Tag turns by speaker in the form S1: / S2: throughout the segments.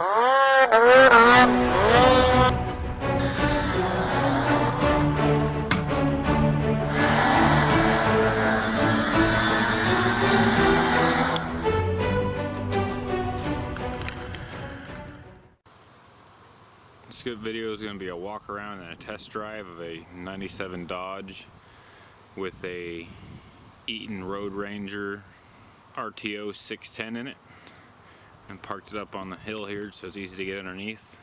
S1: This good video is going to be a walk around and a test drive of a 97 Dodge with a Eaton Roadranger RTO610 in it, and parked it up on the hill here so it's easy to get underneath.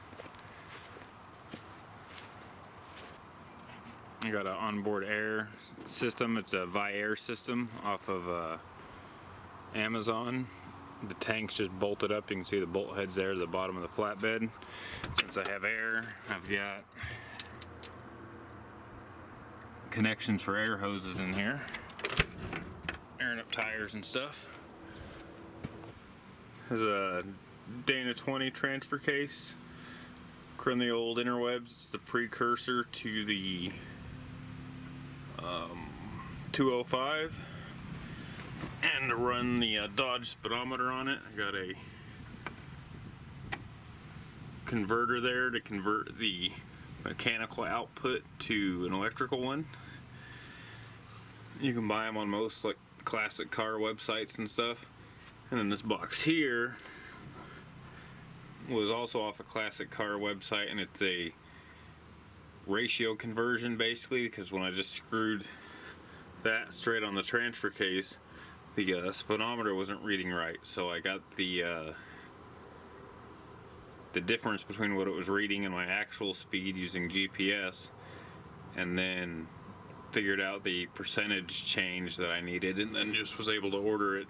S1: I got an onboard air system. It's a Vi-Air system off of Amazon. The tank's just bolted up. You can see the bolt heads there to the bottom of the flatbed. Since I have air, I've got connections for air hoses in here, airing up tires and stuff. There's a Dana 20 transfer case. From the old interwebs, it's the precursor to the 205. And to run the Dodge speedometer on it, I got a converter there to convert the mechanical output to an electrical one. You can buy them on most like classic car websites and stuff. And then this box here was also off a classic car website, and it's a ratio conversion basically, because when I just screwed that straight on the transfer case, the speedometer wasn't reading right, so I got the difference between what it was reading and my actual speed using GPS, and then figured out the percentage change that I needed, and then just was able to order it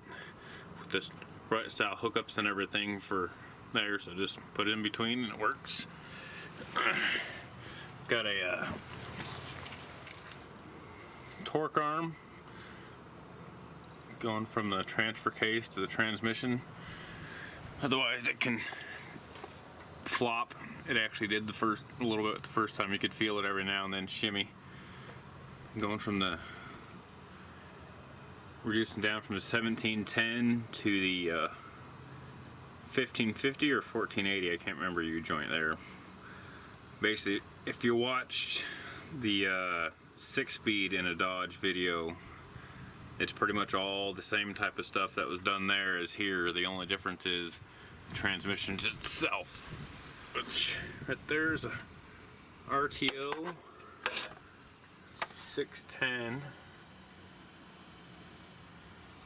S1: with this right style hookups and everything for there, so just put it in between and it works. Got a torque arm going from the transfer case to the transmission. Otherwise it can flop. It actually did a little bit the first time. You could feel it every now and then shimmy. Going from the, reducing down from the 1710 to the 1550 or 1480, I can't remember your joint there. Basically, if you watched the 6-speed in a Dodge video, it's pretty much all the same type of stuff that was done there as here. The only difference is the transmissions itself. Which right there's a RTO610,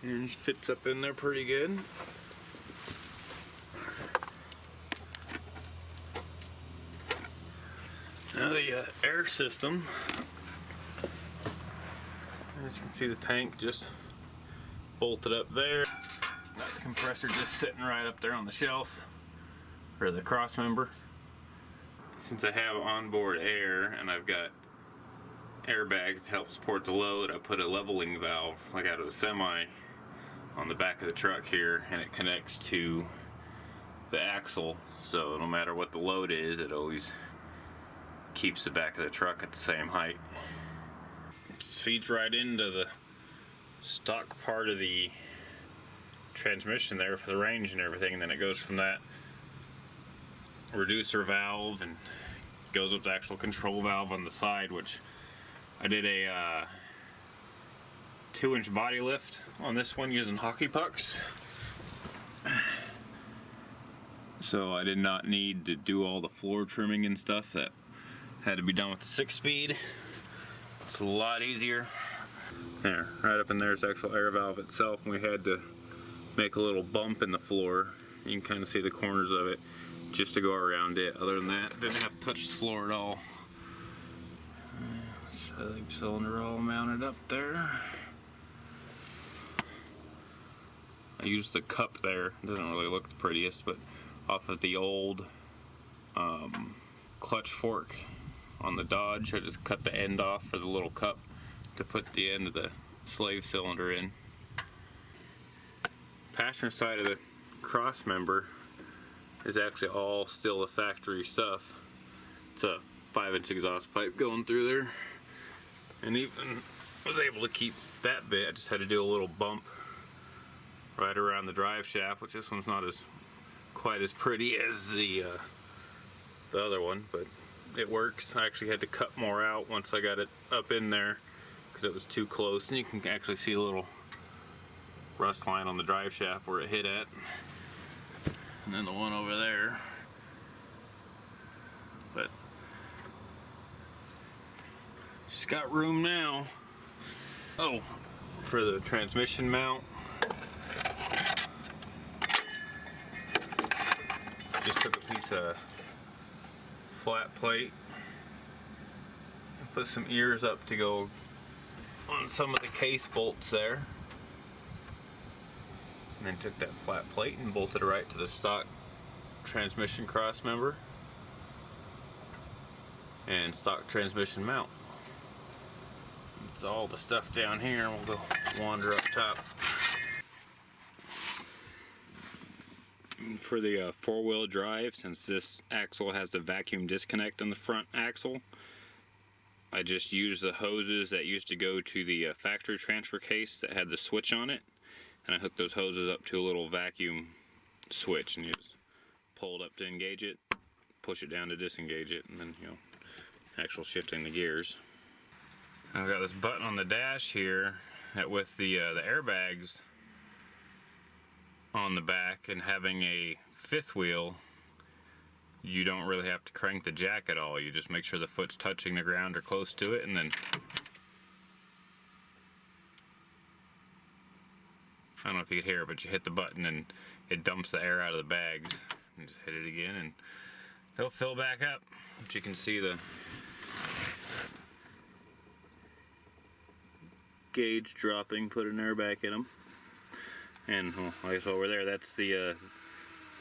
S1: and it fits up in there pretty good. Now the air system. As you can see, the tank just bolted up there. Got the compressor just sitting right up there on the shelf, or the cross member. Since I have onboard air and I've got airbags to help support the load, I put a leveling valve like out of a semi on the back of the truck here, and it connects to the axle, so no matter what the load is, it always keeps the back of the truck at the same height. It feeds right into the stock part of the transmission there for the range and everything, and then it goes from that reducer valve and goes with the actual control valve on the side, which I did a 2-inch body lift on this one using hockey pucks, so I did not need to do all the floor trimming and stuff that had to be done with the 6-speed. It's a lot easier. There, right up in there is the actual air valve itself, and we had to make a little bump in the floor. You can kind of see the corners of it just to go around it. Other than that, didn't have to touch the floor at all. Side cylinder all mounted up there. I used the cup there. It doesn't really look the prettiest, but off of the old clutch fork on the Dodge, I just cut the end off for the little cup to put the end of the slave cylinder in. Passenger side of the cross member is actually all still the factory stuff. It's a 5-inch exhaust pipe going through there, and even was able to keep that bit. I just had to do a little bump right around the drive shaft, which this one's not as quite as pretty as the other one, but it works. I actually had to cut more out once I got it up in there because it was too close, and you can actually see a little rust line on the drive shaft where it hit at, and then the one over there. But just got room now. Oh, for the transmission mount, just took a piece of flat plate and put some ears up to go on some of the case bolts there, and then took that flat plate and bolted it right to the stock transmission cross member and stock transmission mount. It's all the stuff down here, and we'll go wander up top. For the four-wheel drive, since this axle has the vacuum disconnect on the front axle, I just used the hoses that used to go to the factory transfer case that had the switch on it, and I hooked those hoses up to a little vacuum switch, and you just pull it up to engage it, push it down to disengage it, and then, you know, actual shifting the gears. I've got this button on the dash here that with the airbags on the back and having a fifth wheel, you don't really have to crank the jack at all. You just make sure the foot's touching the ground or close to it, and then I don't know if you could hear it, but you hit the button and it dumps the air out of the bags, and just hit it again and they'll fill back up. But you can see the gauge dropping, put an air back in them. And well, I guess while we're there, that's the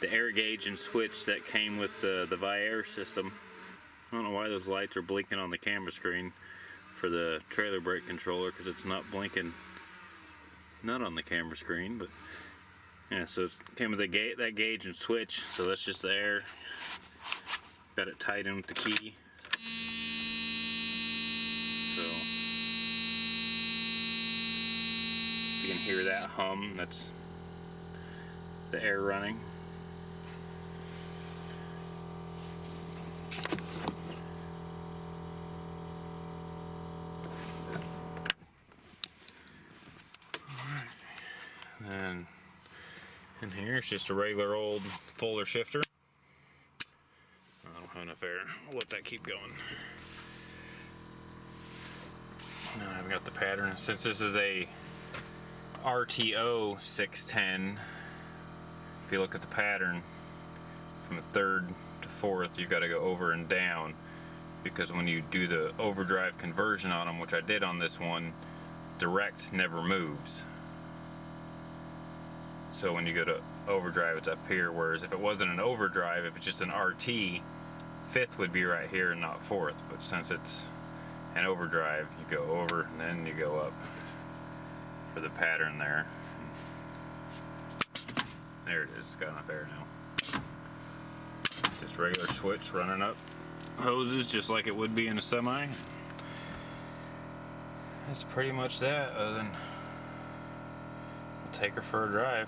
S1: air gauge and switch that came with the Viair system. I don't know why those lights are blinking on the camera screen for the trailer brake controller, because it's not blinking, not on the camera screen, but yeah, so it came with that gauge and switch, so that's just the air. Got it tied in with the key. So you can hear that hum, that's the air running. And in here it's just a regular old Fuller shifter. I don't have enough air. I'll let that keep going. Now I've got the pattern. Since this is a RTO610, if you look at the pattern from the third to fourth, you got to go over and down, because when you do the overdrive conversion on them, which I did on this one, direct never moves. So when you go to overdrive, it's up here, whereas if it wasn't an overdrive, if it's just an RT, fifth would be right here and not fourth. But since it's an overdrive, you go over and then you go up for the pattern there. There it is, it's got enough air now. Just regular switch running up hoses just like it would be in a semi. That's pretty much that, other than I'll take her for a drive.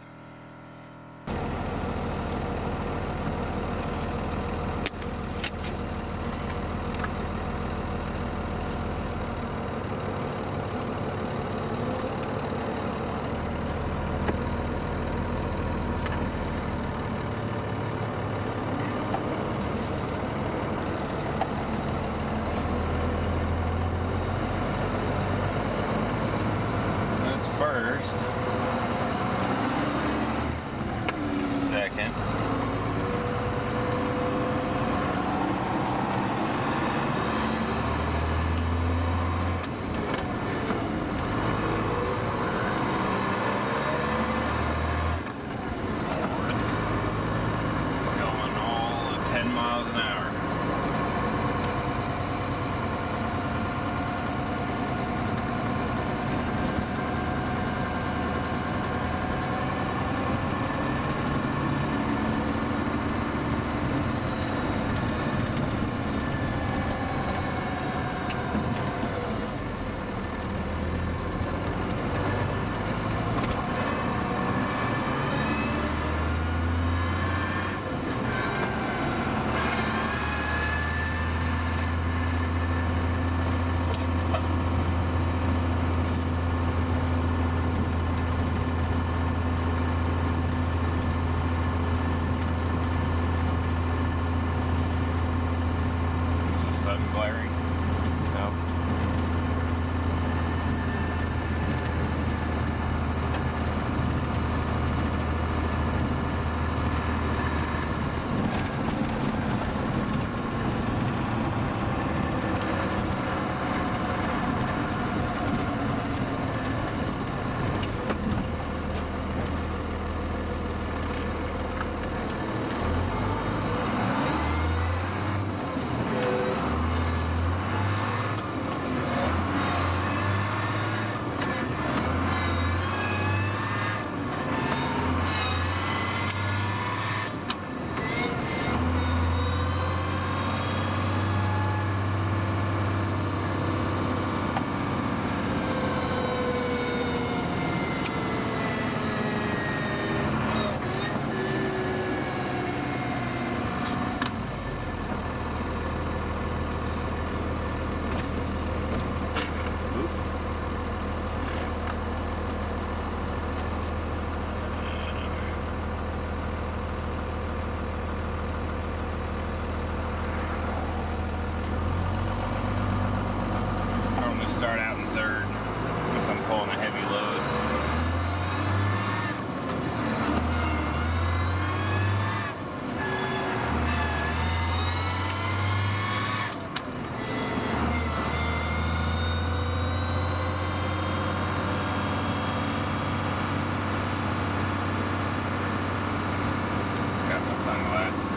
S1: First, second, going all at 10 miles an hour. glaring. No. Start out in third unless I'm pulling a heavy load. Got my sunglasses.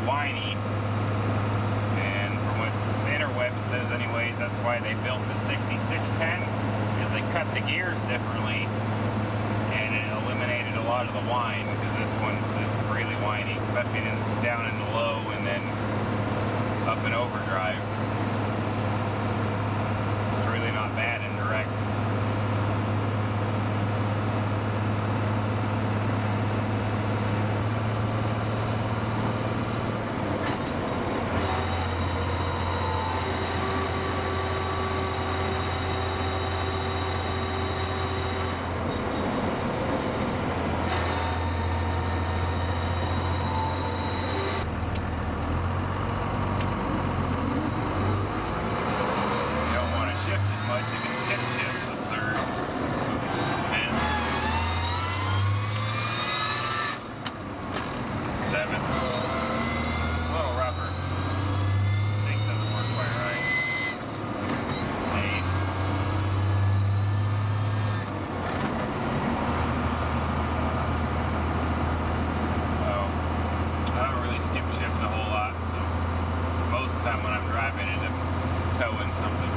S1: Whiny, and from what the interweb says anyways, that's why they built the 6610, is they cut the gears differently and it eliminated a lot of the whine, because this one is really whiny, especially down in the low and then up in overdrive. It's really not bad in direct. When I'm driving it, I'm towing something.